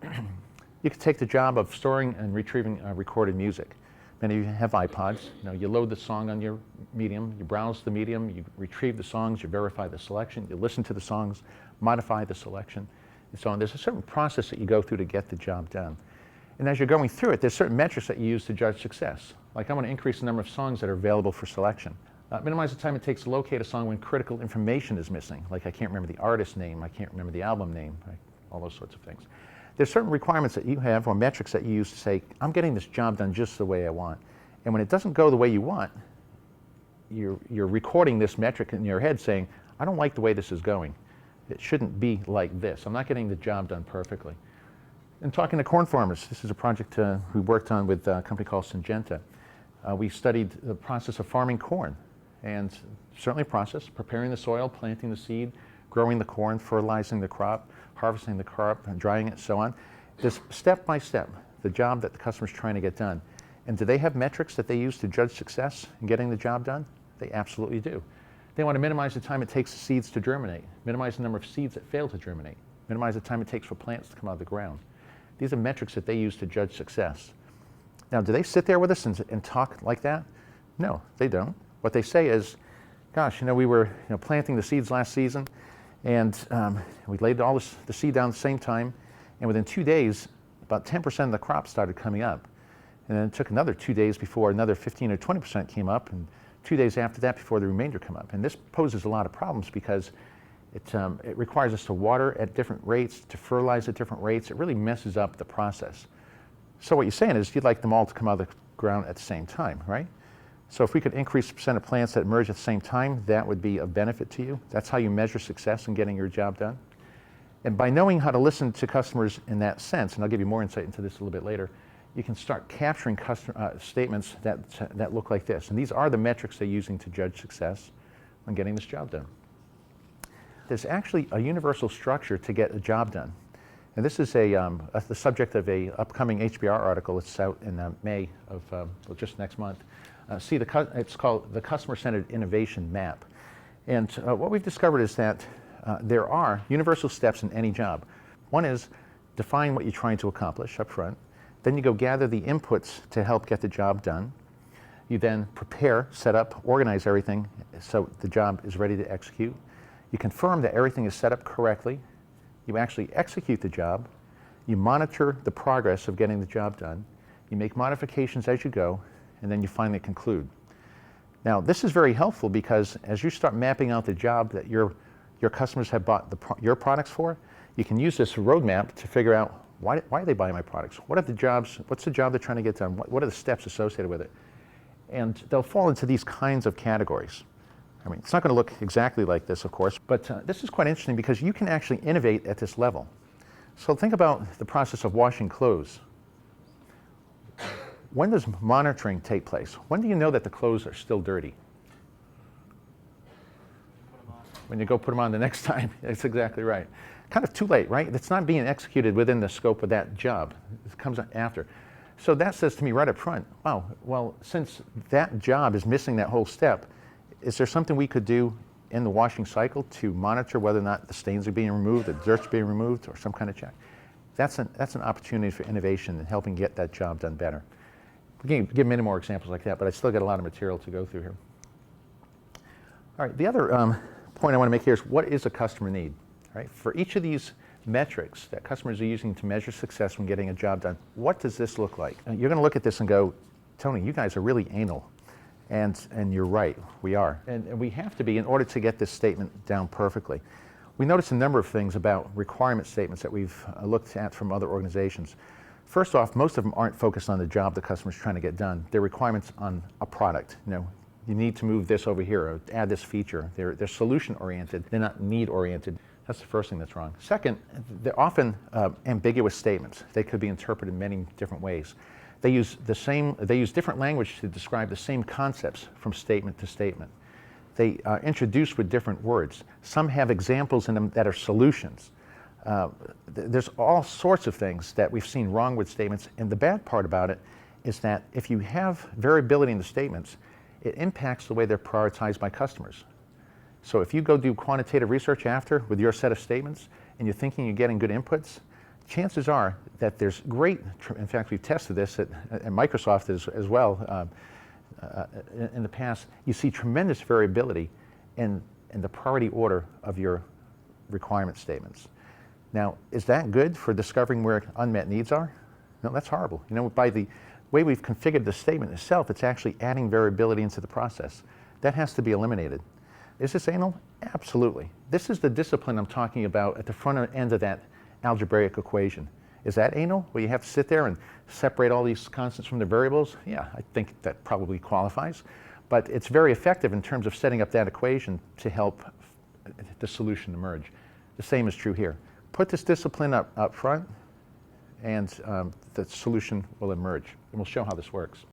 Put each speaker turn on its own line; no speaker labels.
You could take the job of storing and retrieving recorded music. Many of you have iPods. You load the song on your medium, you browse the medium, you retrieve the songs, you verify the selection, you listen to the songs, modify the selection, and so on. There's a certain process that you go through to get the job done. And as you're going through it, there's certain metrics that you use to judge success. Like, I want to increase the number of songs that are available for selection. Minimize the time it takes to locate a song when critical information is missing. Like, I can't remember the artist name, I can't remember the album name, right? All those sorts of things. There's certain requirements that you have or metrics that you use to say, I'm getting this job done just the way I want. And when it doesn't go the way you want, you're recording this metric in your head saying, I don't like the way this is going. It shouldn't be like this. I'm not getting the job done perfectly. And talking to corn farmers, this is a project we worked on with a company called Syngenta. We studied the process of farming corn, and certainly a process, preparing the soil, planting the seed, growing the corn, fertilizing the crop, harvesting the crop, and drying it, so on. This step by step, the job that the customer's trying to get done. And do they have metrics that they use to judge success in getting the job done? They absolutely do. They want to minimize the time it takes the seeds to germinate, minimize the number of seeds that fail to germinate, minimize the time it takes for plants to come out of the ground. These are metrics that they use to judge success. Now, do they sit there with us and talk like that? No, they don't. What they say is, gosh, we were planting the seeds last season, and we laid all the seed down at the same time, and within 2 days, about 10% of the crop started coming up. And then it took another 2 days before another 15 or 20% came up, and 2 days after that before the remainder come up. And this poses a lot of problems because it requires us to water at different rates, to fertilize at different rates. It really messes up the process. So what you're saying is you'd like them all to come out of the ground at the same time, right? So if we could increase the percent of plants that emerge at the same time, that would be of benefit to you. That's how you measure success in getting your job done. And by knowing how to listen to customers in that sense, and I'll give you more insight into this a little bit later, you can start capturing statements that look like this. And these are the metrics they're using to judge success on getting this job done. There's actually a universal structure to get a job done. And this is the subject of an upcoming HBR article. It's out in May of just next month. It's called the Customer-Centered Innovation Map. And what we've discovered is that there are universal steps in any job. One is define what you're trying to accomplish up front. Then you go gather the inputs to help get the job done. You then prepare, set up, organize everything so the job is ready to execute. You confirm that everything is set up correctly. You actually execute the job. You monitor the progress of getting the job done. You make modifications as you go, and then you finally conclude. Now, this is very helpful because as you start mapping out the job that your customers have bought your products for, you can use this roadmap to figure out why are they buying my products? What are the jobs? What's the job they're trying to get done? What are the steps associated with it? And they'll fall into these kinds of categories. I mean, it's not going to look exactly like this, of course, but this is quite interesting because you can actually innovate at this level. So think about the process of washing clothes. When does monitoring take place? When do you know that the clothes are still dirty? When you go put them on the next time. That's exactly right. Kind of too late, right? It's not being executed within the scope of that job. It comes after. So that says to me right up front, wow, well, since that job is missing that whole step, is there something we could do in the washing cycle to monitor whether or not the stains are being removed, the dirt's being removed, or some kind of check? That's an opportunity for innovation and helping get that job done better. We can give many more examples like that, but I still got a lot of material to go through here. All right, the other point I want to make here is what is a customer need? Right? For each of these metrics that customers are using to measure success when getting a job done, what does this look like? And you're going to look at this and go, Tony, you guys are really anal. And you're right, we are. And we have to be in order to get this statement down perfectly. We noticed a number of things about requirement statements that we've looked at from other organizations. First off, most of them aren't focused on the job the customer's trying to get done. They're requirements on a product. You need to move this over here or add this feature. They're solution-oriented. They're not need-oriented. That's the first thing that's wrong. Second, they're often ambiguous statements. They could be interpreted in many different ways. They use different language to describe the same concepts from statement to statement. They are introduced with different words. Some have examples in them that are solutions. There's all sorts of things that we've seen wrong with statements, and the bad part about it is that if you have variability in the statements, it impacts the way they're prioritized by customers. So if you go do quantitative research after with your set of statements and you're thinking you're getting good inputs, chances are that there's great, in fact, we've tested this at Microsoft as well in the past. You see tremendous variability in the priority order of your requirement statements. Now, is that good for discovering where unmet needs are? No, that's horrible. You know, by the way we've configured the statement itself, it's actually adding variability into the process. That has to be eliminated. Is this anal? Absolutely. This is the discipline I'm talking about at the front end of that algebraic equation. Is that anal, where you have to sit there and separate all these constants from the variables? Yeah, I think that probably qualifies. But it's very effective in terms of setting up that equation to help the solution emerge. The same is true here. Put this discipline up front, and the solution will emerge. And we'll show how this works.